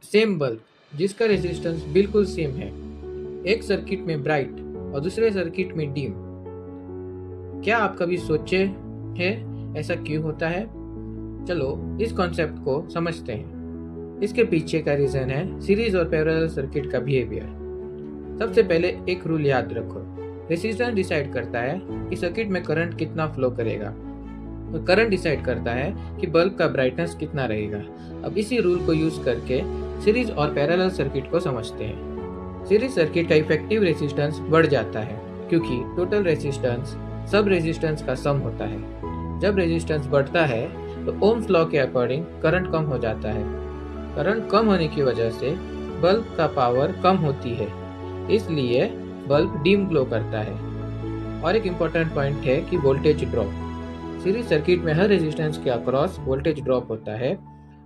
Same bulb जिसका resistance बिल्कुल same है, एक सर्किट में ब्राइट और दूसरे सर्किट में डिम। क्या आप कभी सोचे हैं ऐसा क्यों होता है? चलो इस कॉन्सेप्ट को समझते हैं। इसके पीछे का रीजन है सीरीज और पैरेलल सर्किट का बिहेवियर। सबसे पहले एक रूल याद रखो, रेजिस्टेंस डिसाइड करता है कि सर्किट में करंट कितना फ्लो करेगा, तो करंट डिसाइड करता है कि बल्ब का ब्राइटनेस कितना रहेगा। अब इसी रूल को यूज करके सीरीज और पैरेलल सर्किट को समझते हैं। सीरीज सर्किट का इफेक्टिव रेजिस्टेंस बढ़ जाता है क्योंकि टोटल रेजिस्टेंस सब रेजिस्टेंस का सम होता है। जब रेजिस्टेंस बढ़ता है तो ओम्स लॉ के अकॉर्डिंग करंट कम हो जाता है। करंट कम होने की वजह से बल्ब का पावर कम होती है, इसलिए बल्ब डिम ग्लो करता है। और एक इम्पोर्टेंट पॉइंट है कि वोल्टेज ड्रॉप। सीरीज सर्किट में हर रेजिस्टेंस के अक्रॉस वोल्टेज ड्रॉप होता है।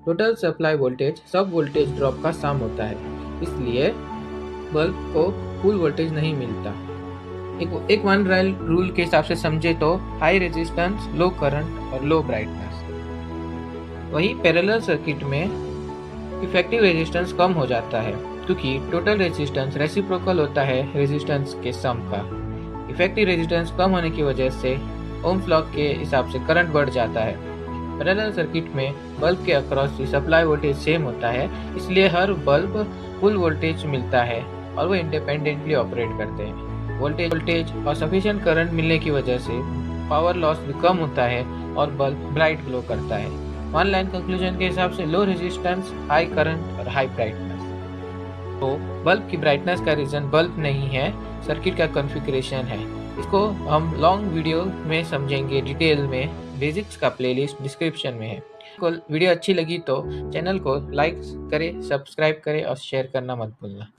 टोटल सप्लाई वोल्टेज सब वोल्टेज ड्रॉप का सम होता है, इसलिए बल्ब को फुल वोल्टेज नहीं मिलता। एक वन राइल रूल के हिसाब से समझे तो हाई रेजिस्टेंस, लो करंट और लो ब्राइटनेस। वही पैरेलल सर्किट में इफेक्टिव रेजिस्टेंस कम हो जाता है क्योंकि टोटल रेजिस्टेंस रेसिप्रोकल होता है रेजिस्टेंस के सम का। इफेक्टिव रेजिस्टेंस कम होने की वजह से ओम्स लॉ के हिसाब से करंट बढ़ जाता है। पैरेलल सर्किट में बल्ब के अक्रॉस सप्लाई वोल्टेज सेम होता है, इसलिए हर बल्ब फुल वोल्टेज मिलता है और वो इंडिपेंडेंटली ऑपरेट करते हैं। वोल्टेज और सफिशिएंट करंट मिलने की वजह से पावर लॉस भी कम होता है और बल्ब ब्राइट ग्लो करता है। वन लाइन कंक्लूजन के हिसाब से लो रेजिस्टेंस, हाई करंट और हाई ब्राइटनेस। तो बल्ब की ब्राइटनेस का रीजन बल्ब नहीं है, सर्किट का कॉन्फ़िगरेशन है। इसको हम लॉन्ग वीडियो में समझेंगे डिटेल में। बेसिक्स का प्लेलिस्ट डिस्क्रिप्शन में है। वीडियो अच्छी लगी तो चैनल को लाइक करें, सब्सक्राइब करें और शेयर करना मत भूलना।